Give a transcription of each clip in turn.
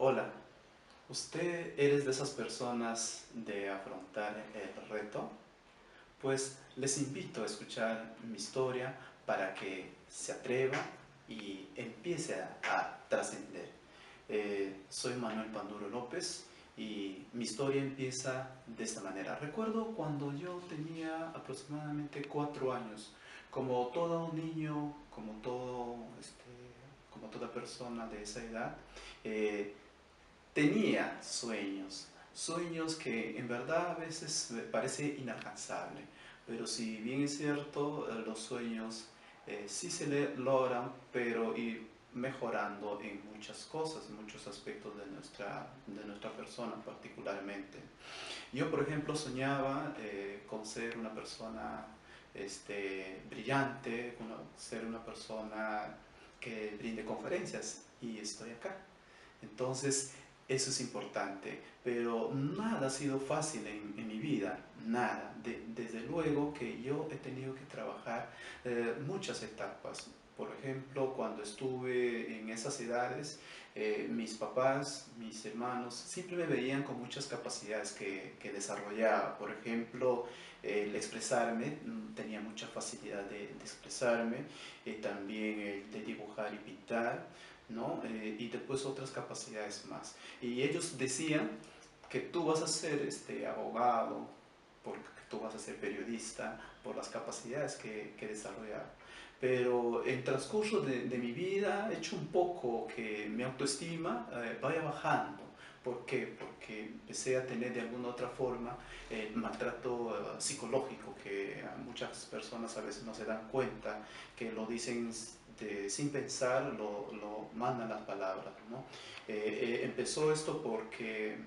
Hola, ¿usted eres de esas personas de afrontar el reto? Pues les invito a escuchar mi historia para que se atreva y empiece a trascender. Soy Manuel Panduro López y mi historia empieza de esta manera. Recuerdo cuando yo tenía aproximadamente 4 años, como todo un niño, como toda persona de esa edad, eh, tenía sueños que en verdad a veces me parece inalcanzable, pero si bien es cierto, los sueños sí se logran, pero ir mejorando en muchas cosas, en muchos aspectos de nuestra persona particularmente. Yo, por ejemplo, soñaba con ser una persona brillante, ser una persona que brinde conferencias y estoy acá. Entonces, eso es importante, pero nada ha sido fácil en mi vida, nada. Desde luego que yo he tenido que trabajar muchas etapas. Por ejemplo, cuando estuve en esas edades, mis papás, mis hermanos, siempre me veían con muchas capacidades que desarrollaba. Por ejemplo, el expresarme, tenía mucha facilidad de expresarme, también el de dibujar y pintar, ¿no? Y después otras capacidades más. Y ellos decían que tú vas a ser abogado, porque tú vas a ser periodista, por las capacidades que desarrollaba. Pero en transcurso de mi vida he hecho un poco que mi autoestima vaya bajando. ¿Por qué? Porque empecé a tener de alguna otra forma maltrato psicológico que a muchas personas a veces no se dan cuenta, que lo dicen sin pensar, lo mandan las palabras, ¿no? Empezó esto porque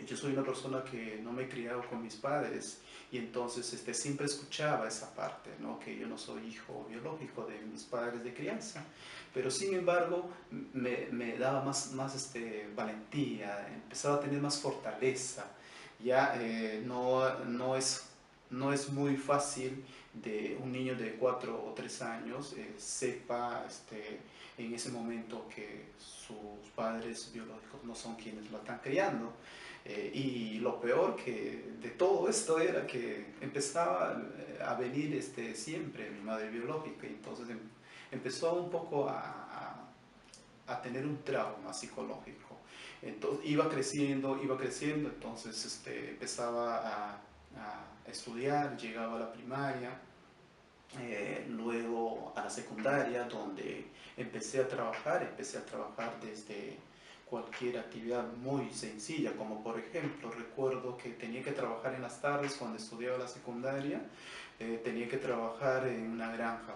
yo soy una persona que no me he criado con mis padres y entonces siempre escuchaba esa parte, ¿no? Que yo no soy hijo biológico de mis padres de crianza, pero sin embargo me daba más valentía, empezaba a tener más fortaleza. Ya no es muy fácil de un niño de 4 o 3 años sepa en ese momento que sus padres biológicos no son quienes lo están criando. Y lo peor que de todo esto era que empezaba a venir siempre mi madre biológica, y entonces empezó un poco a tener un trauma psicológico. Entonces iba creciendo, entonces empezaba a estudiar, llegaba a la primaria, luego a la secundaria, donde empecé a trabajar desde cualquier actividad muy sencilla, como por ejemplo, recuerdo que tenía que trabajar en las tardes cuando estudiaba la secundaria, tenía que trabajar en una granja,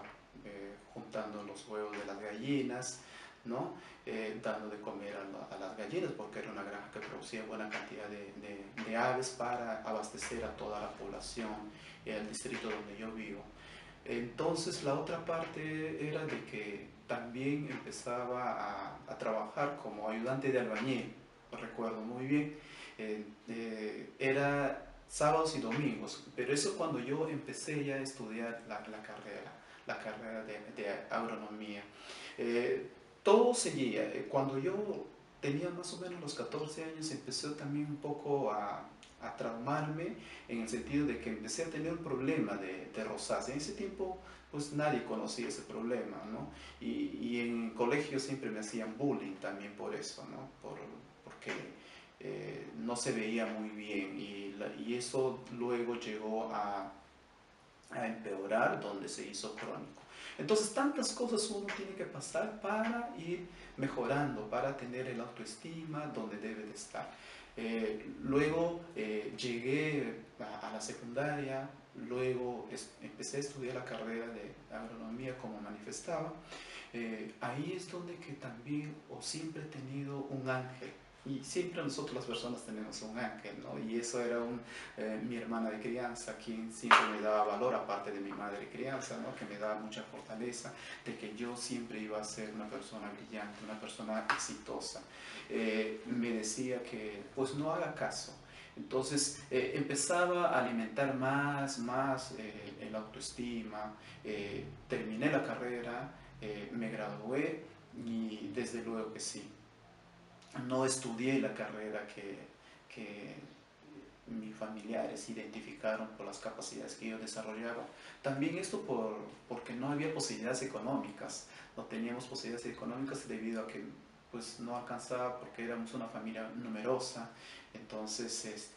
juntando los huevos de las gallinas, ¿no? Dando de comer a las gallinas, porque era una granja que producía buena cantidad de aves para abastecer a toda la población y al distrito donde yo vivo. Entonces la otra parte era de que también empezaba a trabajar como ayudante de albañil, lo recuerdo muy bien. Era sábados y domingos, pero eso cuando yo empecé ya a estudiar la carrera de agronomía. Eh, Todo seguía. Cuando yo tenía más o menos los 14 años, empecé también un poco a traumarme, en el sentido de que empecé a tener un problema de rosácea. En ese tiempo pues nadie conocía ese problema, ¿no? Y en colegio siempre me hacían bullying también por eso, ¿no? Porque no se veía muy bien, y eso luego llegó a empeorar, donde se hizo crónico. Entonces tantas cosas uno tiene que pasar para ir mejorando, para tener el autoestima donde debe de estar. Luego llegué a la secundaria, luego empecé a estudiar la carrera de agronomía como manifestaba. Ahí es donde que también o siempre he tenido un ángel. Y siempre nosotros las personas tenemos un ángel, ¿no? Y eso era mi hermana de crianza, quien siempre me daba valor, aparte de mi madre de crianza, ¿no? Que me daba mucha fortaleza, de que yo siempre iba a ser una persona brillante, una persona exitosa. Me decía que pues no haga caso. Entonces empezaba a alimentar más el autoestima, terminé la carrera, me gradué y desde luego que sí, no estudié la carrera que mis familiares identificaron por las capacidades que yo desarrollaba. También esto porque no había posibilidades económicas, no teníamos posibilidades económicas debido a que pues no alcanzaba porque éramos una familia numerosa. Entonces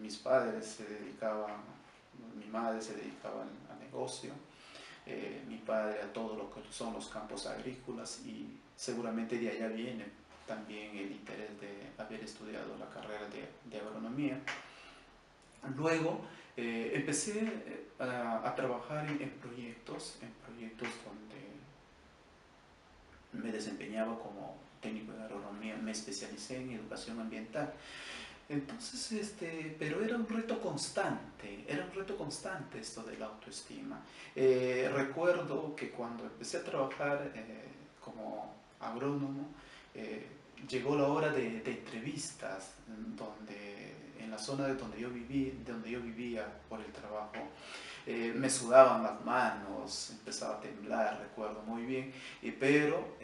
mis padres se dedicaban, mi madre se dedicaba al negocio, mi padre a todo lo que son los campos agrícolas, y seguramente de allá viene también el interés de haber estudiado la carrera de agronomía. Luego empecé a trabajar en proyectos donde me desempeñaba como técnico de agronomía, me especialicé en educación ambiental. Entonces, pero era un reto constante esto de la autoestima. Recuerdo que cuando empecé a trabajar como agrónomo, eh, llegó la hora de entrevistas, en la zona donde yo vivía por el trabajo, me sudaban las manos, empezaba a temblar, recuerdo muy bien, pero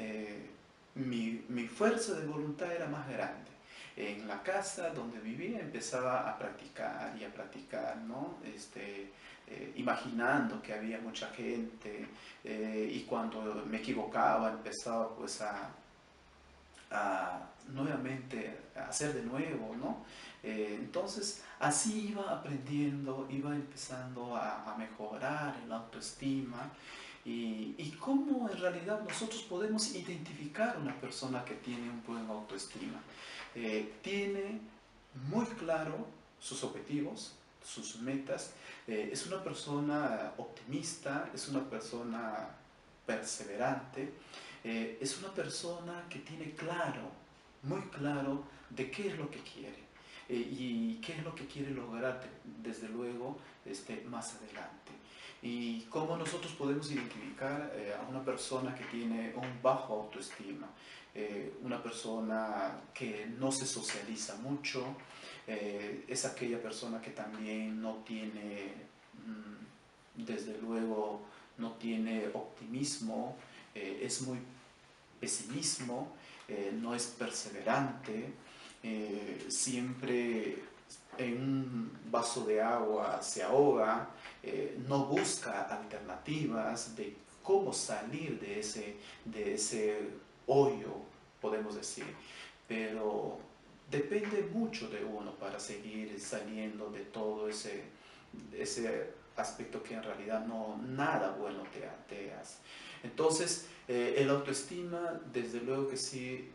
mi fuerza de voluntad era más grande. En la casa donde vivía empezaba a practicar y a practicar, ¿no? Imaginando que había mucha gente, y cuando me equivocaba empezaba pues a nuevamente a hacer de nuevo, ¿no? Entonces así iba aprendiendo, iba empezando a mejorar el autoestima, y cómo en realidad nosotros podemos identificar una persona que tiene un buen autoestima. Tiene muy claro sus objetivos, sus metas, es una persona optimista, es una persona perseverante, es una persona que tiene claro, muy claro, de qué es lo que quiere, y qué es lo que quiere lograr desde luego más adelante. Y cómo nosotros podemos identificar a una persona que tiene un bajo autoestima, una persona que no se socializa mucho, es aquella persona que también no tiene, desde luego, no tiene optimismo, es muy pesimismo, no es perseverante, siempre en un vaso de agua se ahoga, no busca alternativas de cómo salir de ese hoyo, podemos decir, pero depende mucho de uno para seguir saliendo de todo ese aspecto que en realidad no nada bueno te hace. Entonces, el autoestima, desde luego que sí,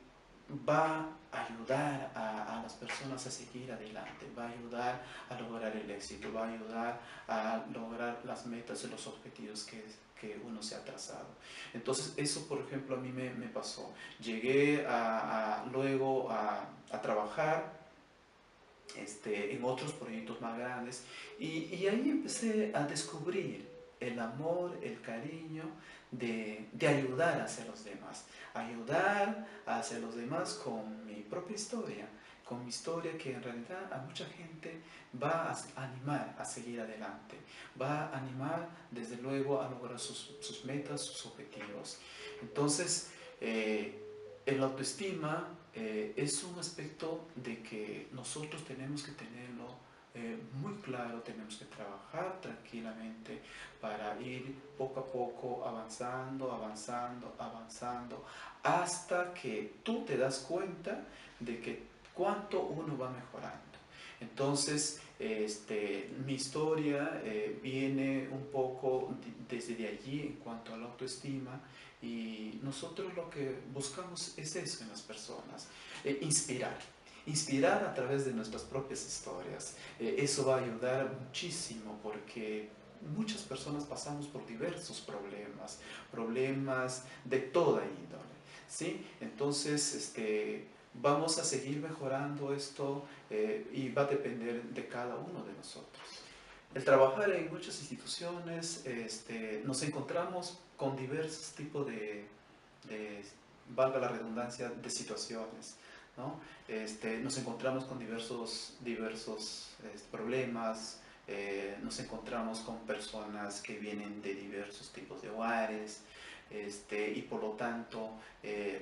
va a ayudar a las personas a seguir adelante, va a ayudar a lograr el éxito, va a ayudar a lograr las metas y los objetivos que uno se ha trazado. Entonces, eso, por ejemplo, a mí me pasó. Llegué luego a trabajar en otros proyectos más grandes, y ahí empecé a descubrir el amor, el cariño de ayudar hacia los demás, ayudar hacia los demás con mi propia historia, con mi historia que en realidad a mucha gente va a animar a seguir adelante, va a animar desde luego a lograr sus metas, sus objetivos. Entonces, el autoestima es un aspecto de que nosotros tenemos que tenerlo muy claro, tenemos que trabajar tranquilamente para ir poco a poco avanzando, avanzando, avanzando, hasta que tú te das cuenta de que cuánto uno va mejorando. Entonces, mi historia viene un poco desde de allí en cuanto a la autoestima, y nosotros lo que buscamos es eso en las personas, inspirar. Inspirar a través de nuestras propias historias. Eso va a ayudar muchísimo porque muchas personas pasamos por diversos problemas, problemas de toda índole, ¿sí? Entonces, vamos a seguir mejorando esto, y va a depender de cada uno de nosotros. El trabajar en muchas instituciones, nos encontramos con diversos tipos de, valga la redundancia, de situaciones, ¿no? Nos encontramos con diversos problemas, nos encontramos con personas que vienen de diversos tipos de hogares, y por lo tanto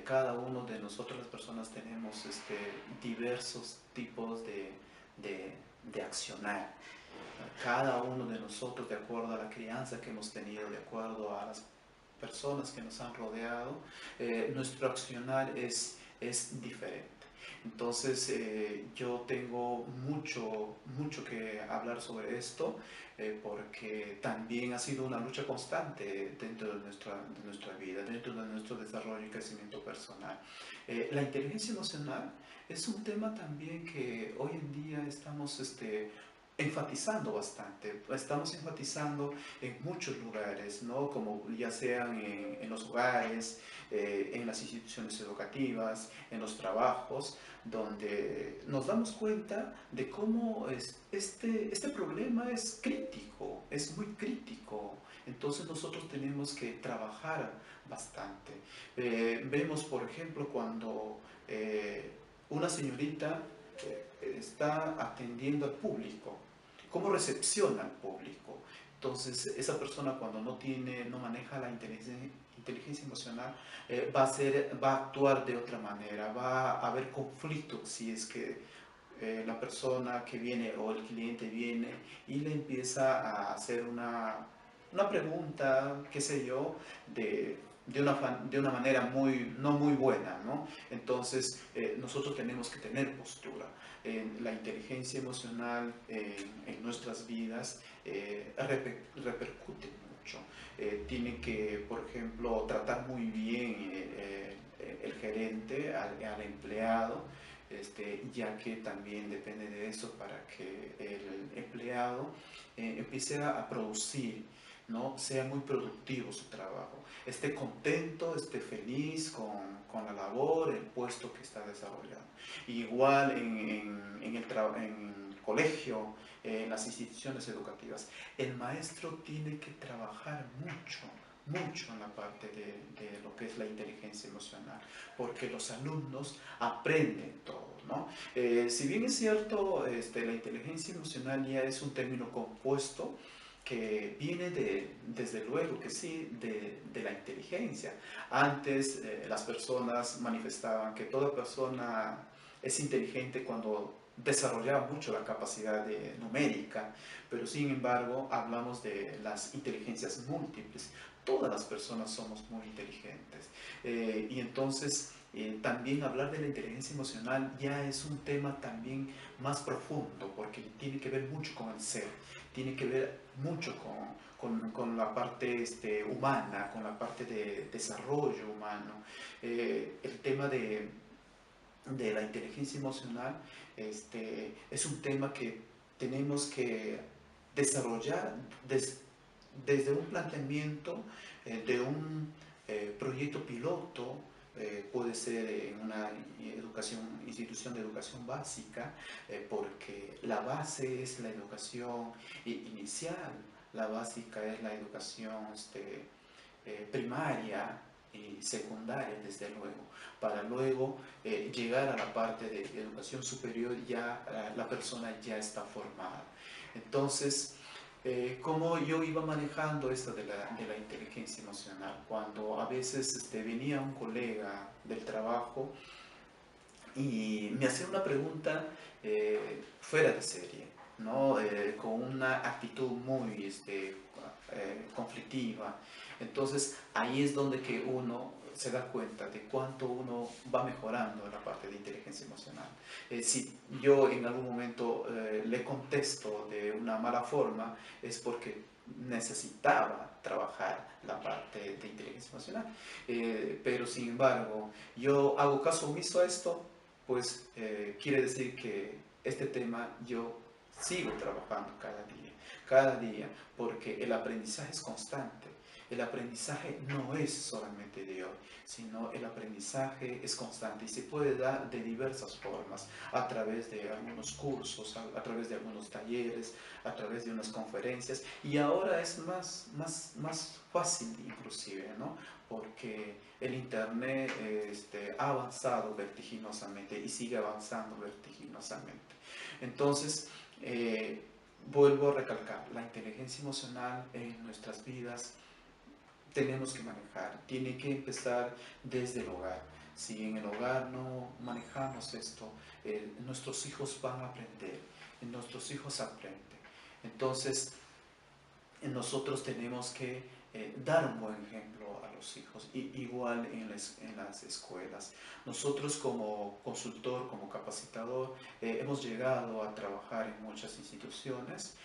cada uno de nosotros las personas tenemos diversos tipos de accionar. Cada uno de nosotros, de acuerdo a la crianza que hemos tenido, de acuerdo a las personas que nos han rodeado, nuestro accionar es diferente. Entonces, yo tengo mucho que hablar sobre esto, porque también ha sido una lucha constante dentro de nuestra vida, dentro de nuestro desarrollo y crecimiento personal. La inteligencia emocional es un tema también que hoy en día estamos enfatizando bastante. Estamos enfatizando en muchos lugares, ¿no? Como ya sean en los hogares, en las instituciones educativas, en los trabajos, donde nos damos cuenta de cómo este problema es crítico, es muy crítico. Entonces nosotros tenemos que trabajar bastante. Vemos, por ejemplo, cuando una señorita está atendiendo al público, cómo recepciona al público. Entonces, esa persona cuando no maneja la inteligencia emocional, va a actuar de otra manera, va a haber conflicto si es que la persona que viene o el cliente viene y le empieza a hacer una pregunta, qué sé yo, de una manera no muy buena, ¿no? Entonces, nosotros tenemos que tener postura. La inteligencia emocional en nuestras vidas repercute mucho. Tiene que, por ejemplo, tratar muy bien el gerente al empleado, ya que también depende de eso para que el empleado empiece a producir, ¿no? Sea muy productivo su trabajo, esté contento, esté feliz con la labor, el puesto que está desarrollando. Igual en el colegio, en las instituciones educativas, el maestro tiene que trabajar mucho en la parte de lo que es la inteligencia emocional, porque los alumnos aprenden todo, ¿no? Si bien es cierto, la inteligencia emocional ya es un término compuesto que viene desde luego que sí, de la inteligencia. Antes las personas manifestaban que toda persona es inteligente cuando desarrollaba mucho la capacidad numérica, pero sin embargo hablamos de las inteligencias múltiples. Todas las personas somos muy inteligentes. Y entonces también hablar de la inteligencia emocional ya es un tema también más profundo, porque tiene que ver mucho con el ser, tiene que ver mucho con la parte humana, con la parte de desarrollo humano. El tema de la inteligencia emocional es un tema que tenemos que desarrollar desde un planteamiento de un proyecto piloto. Puede ser en una institución de educación básica, porque la base es la educación inicial, la básica es la educación primaria y secundaria, desde luego, para luego llegar a la parte de educación superior, ya la persona ya está formada. Entonces, cómo yo iba manejando esto de la inteligencia emocional, cuando a veces venía un colega del trabajo y me hacía una pregunta fuera de serie, ¿no? Con una actitud muy conflictiva. Entonces ahí es donde que uno se da cuenta de cuánto uno va mejorando en la parte de inteligencia emocional. Si yo en algún momento le contesto de una mala forma, es porque necesitaba trabajar la parte de inteligencia emocional. Pero sin embargo, yo hago caso omiso a esto, pues quiere decir que este tema yo sigo trabajando cada día, porque el aprendizaje es constante. El aprendizaje no es solamente de hoy, sino el aprendizaje es constante y se puede dar de diversas formas, a través de algunos cursos, a través de algunos talleres, a través de unas conferencias, y ahora es más fácil inclusive, ¿no? Porque el Internet ha avanzado vertiginosamente y sigue avanzando vertiginosamente. Entonces, vuelvo a recalcar, la inteligencia emocional en nuestras vidas tenemos que manejar, tiene que empezar desde el hogar. Si en el hogar no manejamos esto, nuestros hijos van a aprender, nuestros hijos aprenden. Entonces, nosotros tenemos que dar un buen ejemplo a los hijos, igual en las escuelas. Nosotros como consultor, como capacitador, hemos llegado a trabajar en muchas instituciones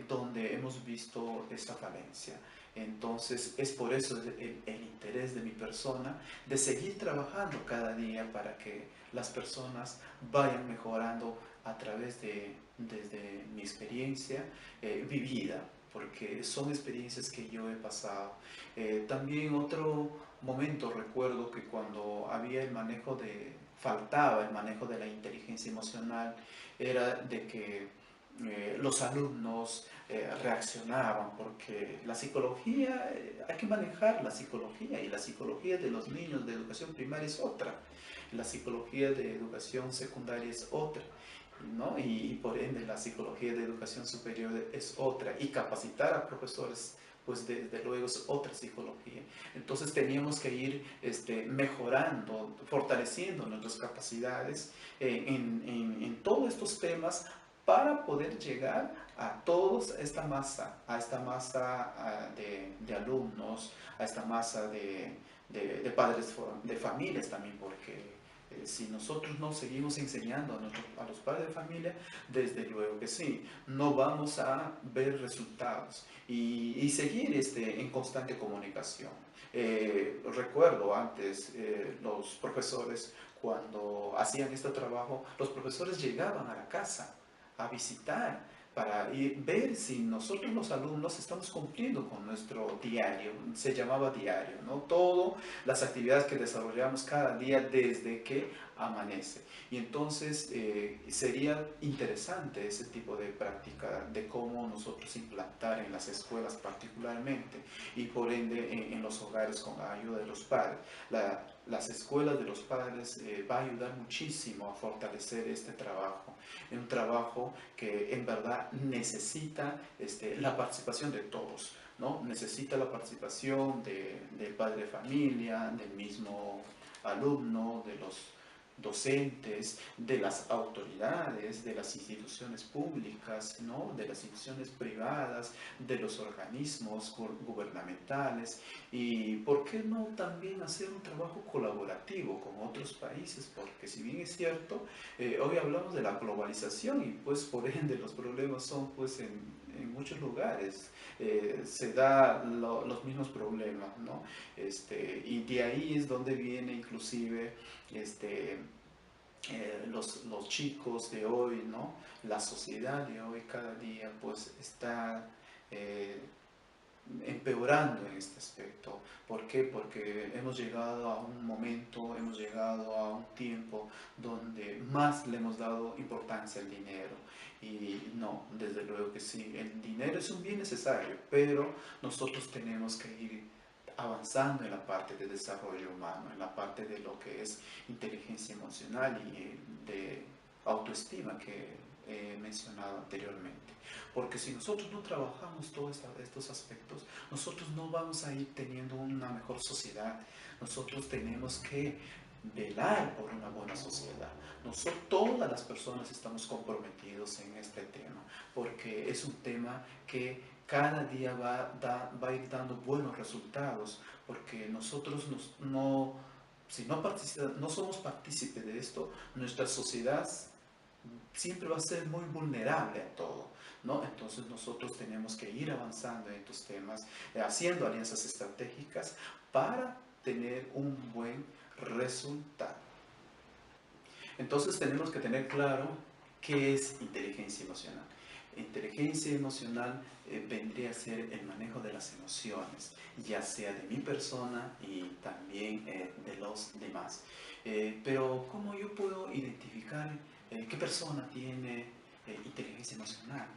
donde hemos visto esta falencia. Entonces es por eso el interés de mi persona de seguir trabajando cada día para que las personas vayan mejorando a través desde mi experiencia vivida, porque son experiencias que yo he pasado. También otro momento recuerdo que cuando había faltaba el manejo de la inteligencia emocional, era de que los alumnos reaccionaban, porque la psicología, hay que manejar la psicología, y la psicología de los niños de educación primaria es otra, la psicología de educación secundaria es otra, ¿no? Y por ende la psicología de educación superior es otra, y capacitar a profesores pues desde luego es otra psicología. Entonces teníamos que ir mejorando, fortaleciendo nuestras capacidades en todos estos temas para poder llegar a toda esta masa de alumnos, a esta masa de padres de familias también, porque si nosotros no seguimos enseñando a los padres de familia, desde luego que sí, no vamos a ver resultados y seguir en constante comunicación. Recuerdo antes los profesores, cuando hacían este trabajo, los profesores llegaban a la casa a visitar para ver si nosotros los alumnos estamos cumpliendo con nuestro diario, se llamaba diario, ¿no? Todas las actividades que desarrollamos cada día desde que amanece. Y entonces sería interesante ese tipo de práctica de cómo nosotros implantar en las escuelas particularmente, y por ende en los hogares con la ayuda de los padres. Las escuelas de los padres va a ayudar muchísimo a fortalecer este trabajo, un trabajo que en verdad necesita la participación de todos, ¿no? Necesita la participación del padre de familia, del mismo alumno, de los docentes, de las autoridades, de las instituciones públicas, ¿no? De las instituciones privadas, de los organismos gubernamentales, y por qué no también hacer un trabajo colaborativo con otros países, porque si bien es cierto, hoy hablamos de la globalización y pues por ende los problemas son pues en muchos lugares, se dan los mismos problemas, ¿no? Y de ahí es donde viene inclusive los chicos de hoy, ¿no? La sociedad de hoy cada día pues está eh, empeorando en este aspecto. ¿Por qué? Porque hemos llegado a un momento, hemos llegado a un tiempo donde más le hemos dado importancia al dinero. Y no, desde luego que sí, el dinero es un bien necesario, pero nosotros tenemos que ir avanzando en la parte de desarrollo humano, en la parte de lo que es inteligencia emocional y de autoestima que he mencionado anteriormente. Porque si nosotros no trabajamos todos estos aspectos, nosotros no vamos a ir teniendo una mejor sociedad. Nosotros tenemos que velar por una buena sociedad. Nosotros, todas las personas estamos comprometidos en este tema, porque es un tema que cada día va a ir dando buenos resultados, porque nosotros si no somos partícipes de esto, nuestra sociedad siempre va a ser muy vulnerable a todo, ¿no? Entonces nosotros tenemos que ir avanzando en estos temas, haciendo alianzas estratégicas para tener un buen resultado. Entonces tenemos que tener claro qué es inteligencia emocional. Inteligencia emocional vendría a ser el manejo de las emociones, ya sea de mi persona y también de los demás. Pero ¿cómo yo puedo identificar qué persona tiene inteligencia emocional?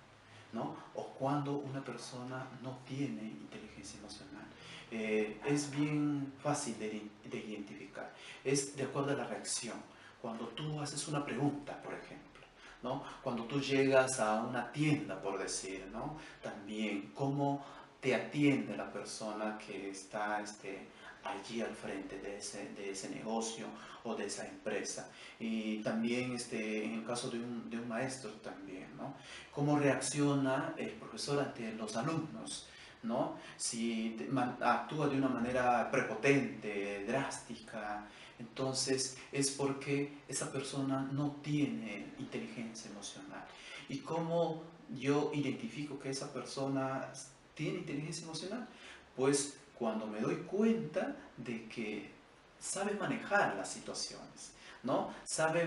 ¿No? O cuando una persona no tiene inteligencia emocional. Es bien fácil de identificar. Es de acuerdo a la reacción. Cuando tú haces una pregunta, por ejemplo, ¿no? Cuando tú llegas a una tienda, por decir, ¿no? También, ¿cómo te atiende la persona que está allí al frente de ese negocio o de esa empresa. Y también en el caso de un maestro también, ¿no? ¿Cómo reacciona el profesor ante los alumnos? ¿No? Si actúa de una manera prepotente, drástica, entonces es porque esa persona no tiene inteligencia emocional. ¿Y cómo yo identifico que esa persona tiene inteligencia emocional? Pues cuando me doy cuenta de que sabe manejar las situaciones, ¿no? Sabe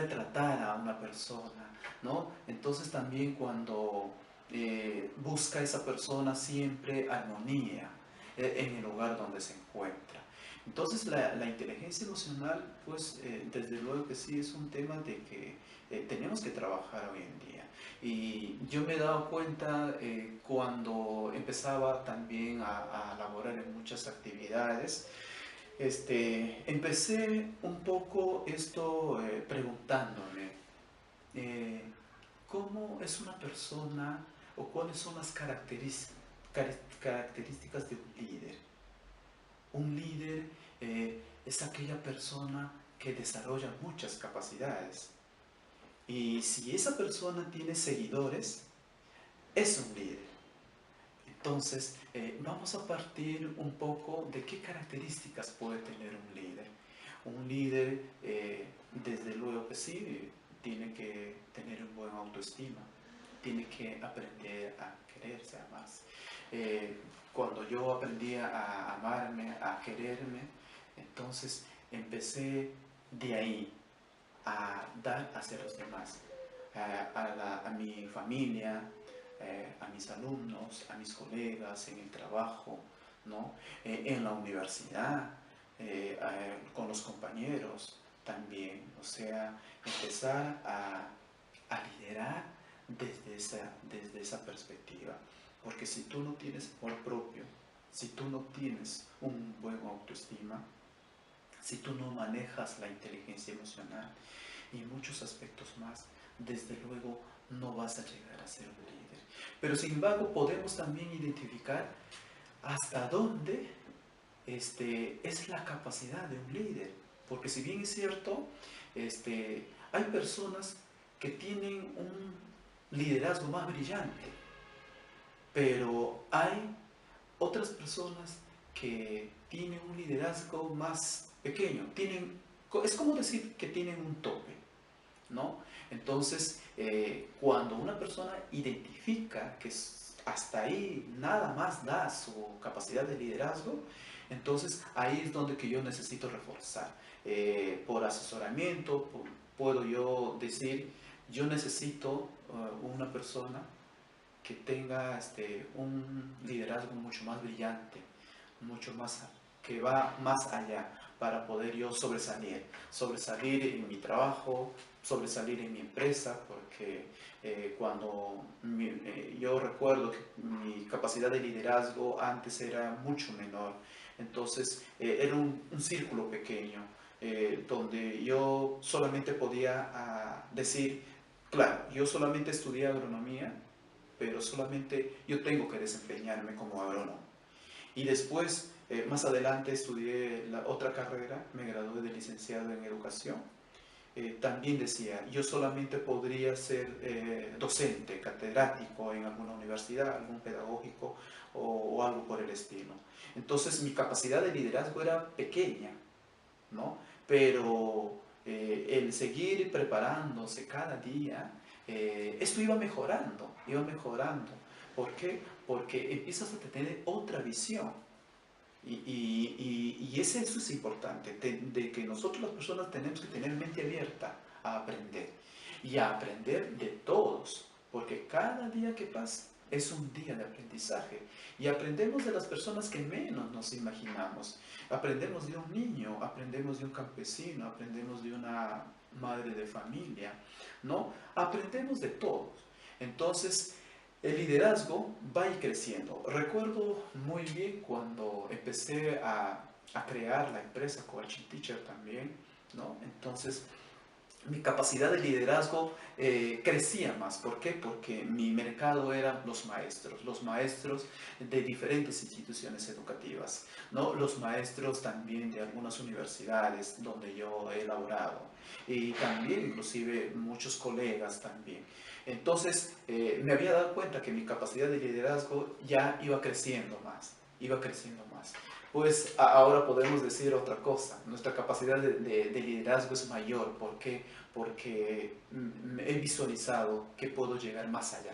tratar a una persona, ¿no? Entonces también cuando busca esa persona siempre armonía en el lugar donde se encuentra. Entonces la inteligencia emocional, pues desde luego que sí es un tema de que tenemos que trabajar hoy en día. Y yo me he dado cuenta cuando empezaba también a laborar en muchas actividades, empecé un poco esto preguntándome, eh, ¿cómo es una persona o cuáles son las características de un líder? Un líder es aquella persona que desarrolla muchas capacidades. Y si esa persona tiene seguidores, es un líder. Entonces, vamos a partir un poco de qué características puede tener un líder. Un líder, desde luego que sí, tiene que tener un buen autoestima, tiene que aprender a quererse, a amarse. Cuando yo aprendí a amarme, a quererme, entonces empecé de ahí a dar hacia los demás, a mi familia, a mis alumnos, a mis colegas en el trabajo, ¿no? En la universidad, con los compañeros también. O sea, empezar a liderar desde esa perspectiva. Porque si tú no tienes amor propio, si tú no tienes un buen autoestima, si tú no manejas la inteligencia emocional y muchos aspectos más, desde luego no vas a llegar a ser un líder. Pero sin embargo podemos también identificar hasta dónde es la capacidad de un líder. Porque si bien es cierto, hay personas que tienen un liderazgo más brillante, pero hay otras personas que tienen un liderazgo más pequeño. Es como decir que tienen un tope, ¿no? Entonces, cuando una persona identifica que hasta ahí nada más da su capacidad de liderazgo, entonces ahí es donde que yo necesito reforzar. Por asesoramiento, puedo yo decir, yo necesito una persona que tenga un liderazgo mucho más brillante, mucho más, que va más allá para poder yo sobresalir en mi trabajo, sobresalir en mi empresa, porque yo recuerdo que mi capacidad de liderazgo antes era mucho menor, entonces era un círculo pequeño, donde yo solamente podía decir, claro, yo solamente estudié agronomía, pero solamente yo tengo que desempeñarme como agrónomo. Y después, más adelante, estudié la otra carrera, me gradué de licenciado en educación. También decía, yo solamente podría ser docente, catedrático en alguna universidad, algún pedagógico o algo por el estilo. Entonces mi capacidad de liderazgo era pequeña, ¿no? Pero el seguir preparándose cada día, esto iba mejorando, iba mejorando. ¿Por qué? Porque empiezas a tener otra visión. Y eso es importante, de que nosotros las personas tenemos que tener mente abierta a aprender. Y a aprender de todos, porque cada día que pasa es un día de aprendizaje. Y aprendemos de las personas que menos nos imaginamos. Aprendemos de un niño, aprendemos de un campesino, aprendemos de una madre de familia, ¿no? Aprendemos de todos. Entonces, el liderazgo va a ir creciendo. Recuerdo muy bien cuando empecé a crear la empresa Coaching Teacher también, ¿no? Entonces, mi capacidad de liderazgo crecía más. ¿Por qué? Porque mi mercado eran los maestros de diferentes instituciones educativas, ¿no? Los maestros también de algunas universidades donde yo he laborado y también inclusive muchos colegas también. Entonces me había dado cuenta que mi capacidad de liderazgo ya iba creciendo más, iba creciendo más. Pues ahora podemos decir otra cosa, nuestra capacidad de liderazgo es mayor. ¿Por qué? Porque he visualizado que puedo llegar más allá.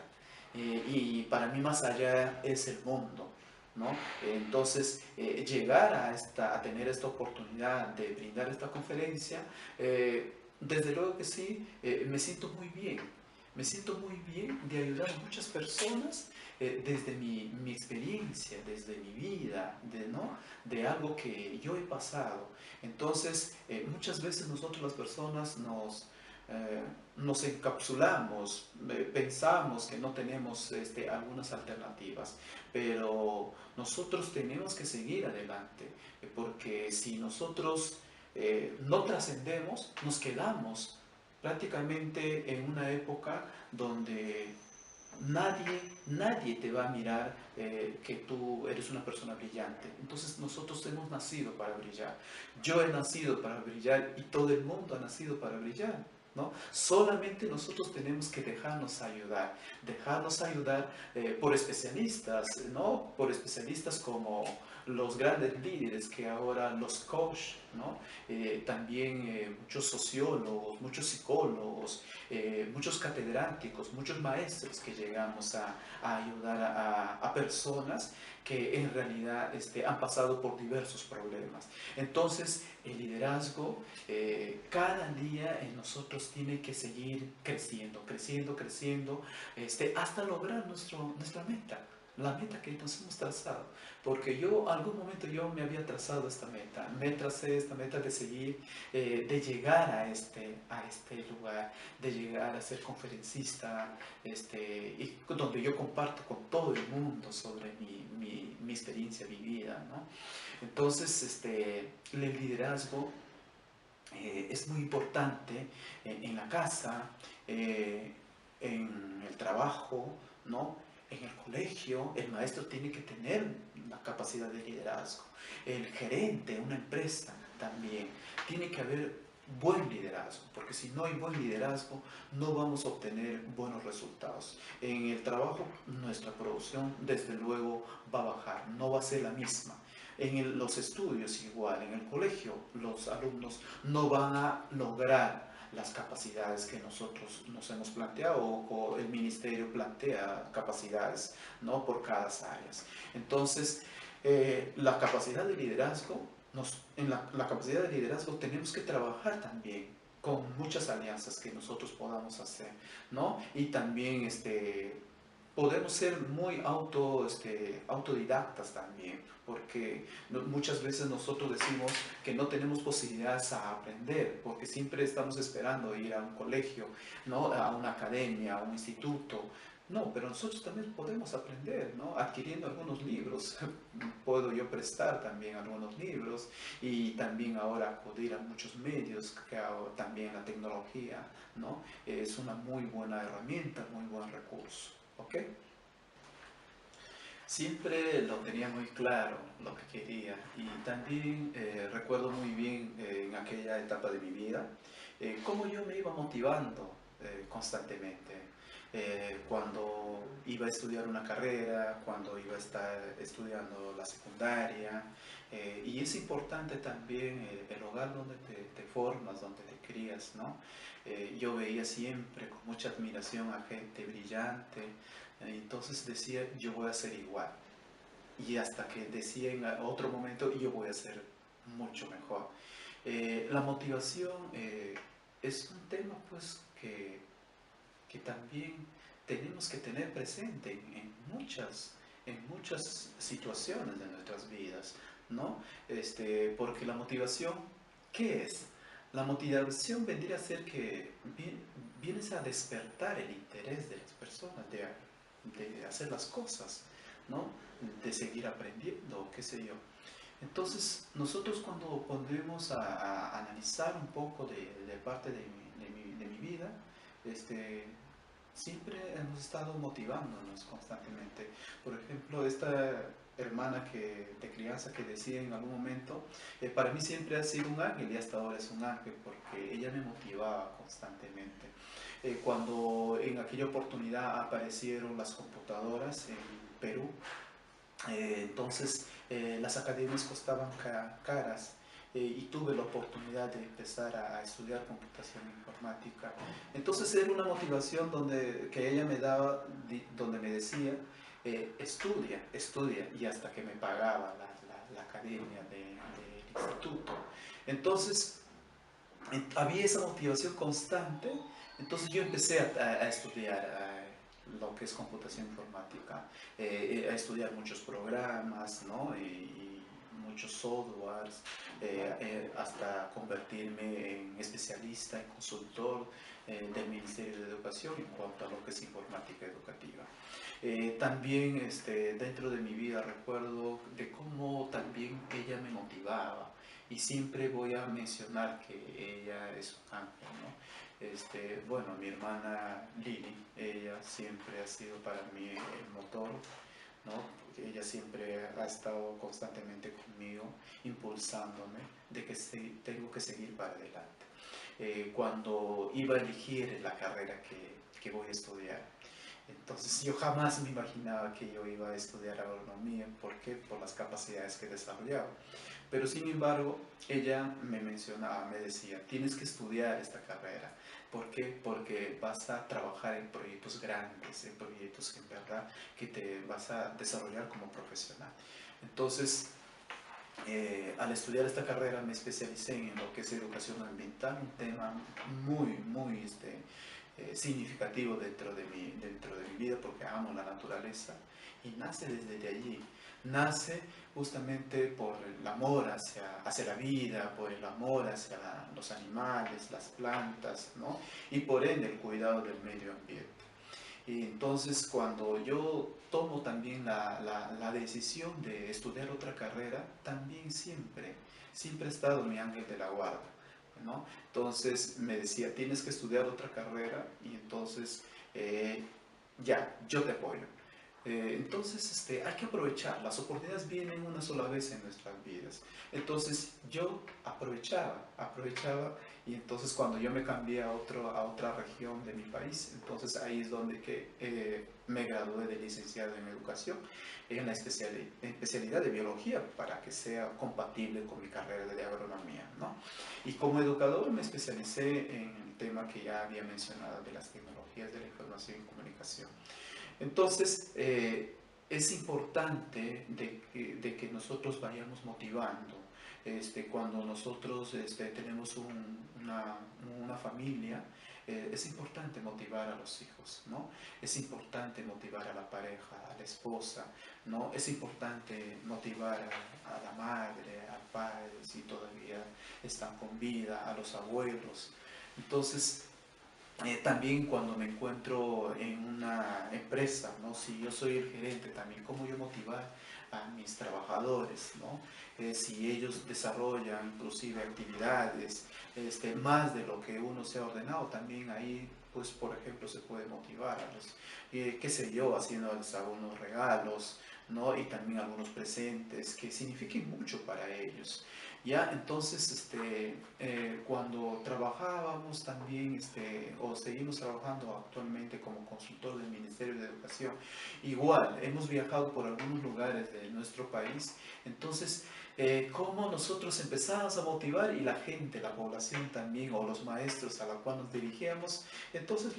Y para mí más allá es el mundo, ¿no? Entonces, llegar a tener esta oportunidad de brindar esta conferencia, desde luego que sí, me siento muy bien. Me siento muy bien de ayudar a muchas personas desde mi experiencia, desde mi vida, ¿no? De algo que yo he pasado. Entonces, muchas veces nosotros las personas nos encapsulamos, pensamos que no tenemos algunas alternativas, pero nosotros tenemos que seguir adelante, porque si nosotros no trascendemos, nos quedamos prácticamente en una época donde nadie te va a mirar que tú eres una persona brillante. Entonces nosotros hemos nacido para brillar. Yo he nacido para brillar y todo el mundo ha nacido para brillar, ¿no? Solamente nosotros tenemos que dejarnos ayudar por especialistas, ¿no? Por especialistas como los grandes líderes que ahora los coach, ¿no? También muchos sociólogos, muchos psicólogos, muchos catedráticos, muchos maestros que llegamos a ayudar a personas que en realidad han pasado por diversos problemas. Entonces, el liderazgo cada día en nosotros tiene que seguir creciendo, creciendo, creciendo, hasta lograr nuestra meta. La meta que nos hemos trazado, porque yo algún momento yo me había trazado esta meta, me tracé esta meta de seguir, de llegar a este lugar, de llegar a ser conferencista, y donde yo comparto con todo el mundo sobre mi experiencia vivida, ¿no? Entonces, el liderazgo es muy importante en la casa, en el trabajo, ¿no? En el colegio, el maestro tiene que tener la capacidad de liderazgo. El gerente, una empresa también, tiene que haber buen liderazgo, porque si no hay buen liderazgo, no vamos a obtener buenos resultados. En el trabajo, nuestra producción, desde luego, va a bajar, no va a ser la misma. Los estudios igual, en el colegio los alumnos no van a lograr las capacidades que nosotros nos hemos planteado o el ministerio plantea capacidades, ¿no? Por cada área. Entonces, la capacidad de liderazgo, la capacidad de liderazgo tenemos que trabajar también con muchas alianzas que nosotros podamos hacer, ¿no? Y también podemos ser muy autodidactas también, porque muchas veces nosotros decimos que no tenemos posibilidades a aprender, porque siempre estamos esperando ir a un colegio, ¿no? A una academia, a un instituto. No, pero nosotros también podemos aprender, ¿no? Adquiriendo algunos libros. Puedo yo prestar también algunos libros y también ahora acudir a muchos medios, también la tecnología, ¿no? Es una muy buena herramienta, muy buen recurso. ¿Ok? Siempre lo tenía muy claro lo que quería y también recuerdo muy bien en aquella etapa de mi vida cómo yo me iba motivando constantemente cuando iba a estudiar una carrera, cuando iba a estar estudiando la secundaria. Y es importante también el hogar donde te formas, donde te crías, ¿no? Yo veía siempre con mucha admiración a gente brillante, entonces decía, yo voy a ser igual. Y hasta que decía en otro momento, yo voy a ser mucho mejor. La motivación es un tema pues que también tenemos que tener presente en muchas situaciones de nuestras vidas, ¿no? Porque la motivación, ¿qué es? La motivación vendría a ser que vienes a despertar el interés de las personas de hacer las cosas, ¿no? De seguir aprendiendo, qué sé yo. Entonces, nosotros cuando pondremos a analizar un poco de parte vida, este, siempre hemos estado motivándonos constantemente. Por ejemplo, esta hermana de crianza que decía en algún momento, para mí siempre ha sido un ángel y hasta ahora es un ángel porque ella me motivaba constantemente. Cuando en aquella oportunidad aparecieron las computadoras en Perú, entonces las academias costaban caras, y tuve la oportunidad de empezar a estudiar computación informática. Entonces era una motivación que ella me daba, donde me decía, estudia, estudia, y hasta que me pagaba la academia del instituto. Entonces había esa motivación constante, entonces yo empecé a estudiar lo que es computación informática, a estudiar muchos programas, ¿no? y muchos softwares, hasta convertirme en especialista, en consultor del Ministerio de Educación en cuanto a lo que es informática educativa. También dentro de mi vida recuerdo de cómo también ella me motivaba, y siempre voy a mencionar que ella es un ángel, ¿no? Bueno, mi hermana Lili, ella siempre ha sido para mí el motor, ¿no? Porque ella siempre ha estado constantemente conmigo, impulsándome de que tengo que seguir para adelante. Cuando iba a elegir la carrera que voy a estudiar, entonces yo jamás me imaginaba que yo iba a estudiar agronomía. ¿Por qué? Por las capacidades que desarrollaba. Pero sin embargo, ella me mencionaba, me decía, tienes que estudiar esta carrera. ¿Por qué? Porque vas a trabajar en proyectos grandes, en proyectos que en verdad que te vas a desarrollar como profesional. Entonces, al estudiar esta carrera me especialicé en lo que es educación ambiental, un tema muy significativo dentro de mi vida, porque amo la naturaleza, y nace desde allí. Nace justamente por el amor hacia la vida, por el amor hacia los animales, las plantas, ¿no? Y por ende el cuidado del medio ambiente. Y entonces cuando yo tomo también la decisión de estudiar otra carrera, también siempre ha estado mi ángel de la guarda, ¿no? Entonces me decía, tienes que estudiar otra carrera, y entonces ya, yo te apoyo. Entonces hay que aprovechar, las oportunidades vienen una sola vez en nuestras vidas. Entonces yo aprovechaba, y entonces cuando yo me cambié a otra región de mi país, entonces ahí es donde me gradué de licenciado en educación, en la especialidad de biología, para que sea compatible con mi carrera de agronomía, ¿no? Y como educador me especialicé en el tema que ya había mencionado, de las tecnologías de la información y comunicación. Entonces, es importante de que nosotros vayamos motivando. Cuando nosotros tenemos una familia, es importante motivar a los hijos, ¿no? Es importante motivar a la pareja, a la esposa, ¿no? Es importante motivar a la madre, al padre, si todavía están con vida, a los abuelos. Entonces, también cuando me encuentro en una empresa, ¿no? Si yo soy el gerente, también cómo yo motivar a mis trabajadores, ¿no? Si ellos desarrollan inclusive actividades más de lo que uno se ha ordenado, también ahí, pues por ejemplo, se puede motivar a los, qué sé yo, haciéndoles algunos regalos, ¿no? Y también algunos presentes que signifiquen mucho para ellos. Ya, entonces, cuando trabajábamos también, o seguimos trabajando actualmente como consultor del Ministerio de Educación, igual, hemos viajado por algunos lugares de nuestro país. Entonces, cómo nosotros empezamos a motivar, y la gente, la población también, o los maestros a la cual nos dirigíamos, entonces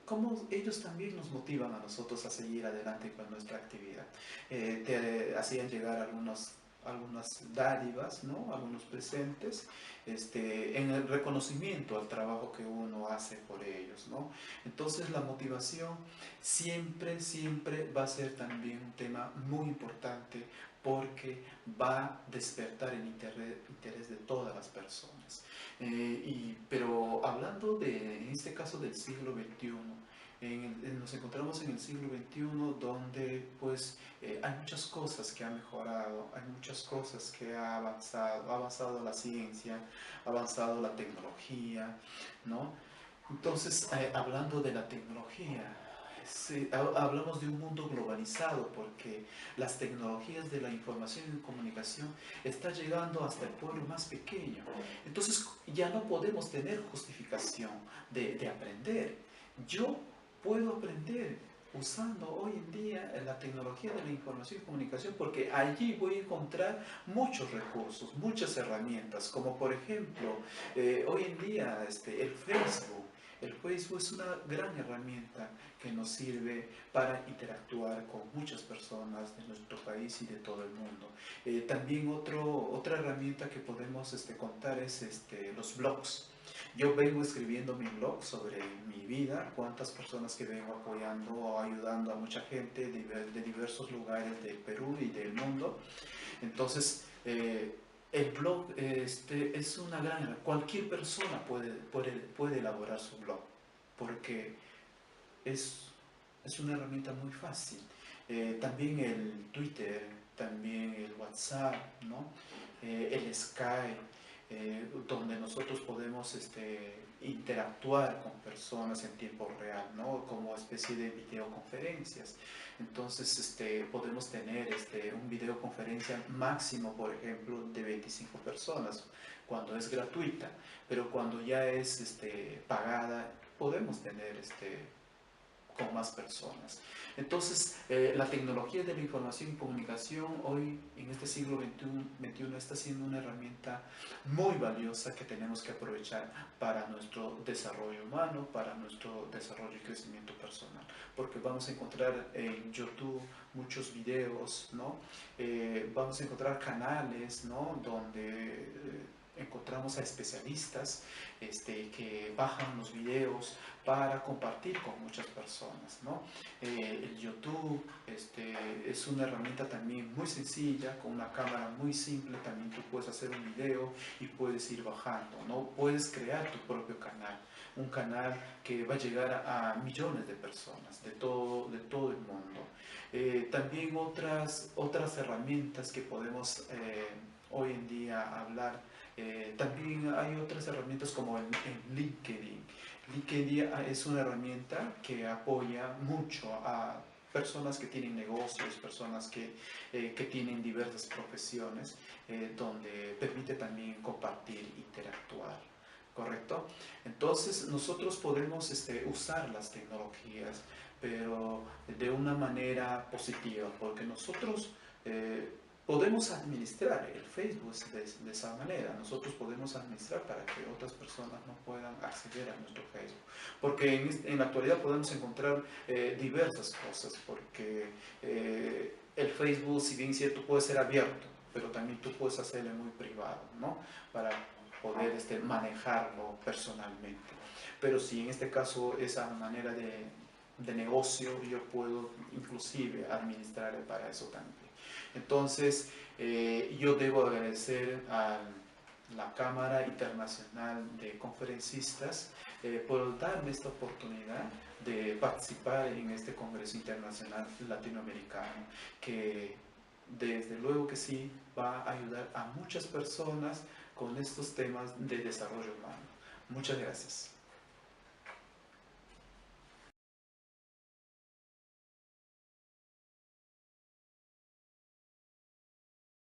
cómo ellos también nos motivan a nosotros a seguir adelante con nuestra actividad. Te hacían llegar algunas dádivas, ¿no? Algunos presentes, en el reconocimiento al trabajo que uno hace por ellos, ¿no? Entonces la motivación siempre va a ser también un tema muy importante, porque va a despertar el interés de todas las personas. Pero hablando en este caso del siglo XXI, nos encontramos en el siglo XXI, donde pues hay muchas cosas que han mejorado, hay muchas cosas que ha avanzado la ciencia, ha avanzado la tecnología, ¿no? Entonces, hablando de la tecnología, sí, hablamos de un mundo globalizado porque las tecnologías de la información y comunicación están llegando hasta el pueblo más pequeño. Entonces, ya no podemos tener justificación de aprender. Yo puedo aprender usando hoy en día la tecnología de la información y comunicación porque allí voy a encontrar muchos recursos, muchas herramientas, como por ejemplo, hoy en día el Facebook. El Facebook es una gran herramienta que nos sirve para interactuar con muchas personas de nuestro país y de todo el mundo. También otra herramienta que podemos contar es los blogs. Yo vengo escribiendo mi blog sobre mi vida, cuántas personas que vengo apoyando o ayudando a mucha gente de diversos lugares del Perú y del mundo. Entonces, el blog es una gran... Cualquier persona puede elaborar su blog, porque es, es una herramienta muy fácil. También el Twitter, también el WhatsApp, ¿no? El Skype, donde nosotros podemos interactuar con personas en tiempo real, ¿no? Como especie de videoconferencias. Entonces, podemos tener un videoconferencia máximo, por ejemplo, de 25 personas, cuando es gratuita, pero cuando ya es pagada, podemos tener con más personas. Entonces, la tecnología de la información y comunicación hoy, en este siglo XXI, está siendo una herramienta muy valiosa que tenemos que aprovechar para nuestro desarrollo humano, para nuestro desarrollo y crecimiento personal. Porque vamos a encontrar en YouTube muchos videos, ¿no? Vamos a encontrar canales, ¿no? Donde encontramos a especialistas que bajan los videos para compartir con muchas personas, ¿no? El YouTube es una herramienta también muy sencilla, con una cámara muy simple, también tú puedes hacer un video y puedes ir bajando, ¿no? Puedes crear tu propio canal, un canal que va a llegar a millones de personas de todo el mundo. También otras herramientas que podemos hoy en día hablar. También hay otras herramientas como en LinkedIn. LinkedIn es una herramienta que apoya mucho a personas que tienen negocios, personas que tienen diversas profesiones, donde permite también compartir, interactuar, ¿correcto? Entonces nosotros podemos usar las tecnologías, pero de una manera positiva, porque nosotros podemos administrar el Facebook de esa manera. Nosotros podemos administrar para que otras personas no puedan acceder a nuestro Facebook. Porque en la actualidad podemos encontrar diversas cosas, porque el Facebook, si bien es cierto, puede ser abierto, pero también tú puedes hacerlo muy privado, ¿no? Para poder manejarlo personalmente. Pero si en este caso esa manera de negocio, yo puedo inclusive administrar para eso también. Entonces, yo debo agradecer a la Cámara Internacional de Conferencistas por darme esta oportunidad de participar en este Congreso Internacional Latinoamericano, que desde luego que sí va a ayudar a muchas personas con estos temas de desarrollo humano. Muchas gracias.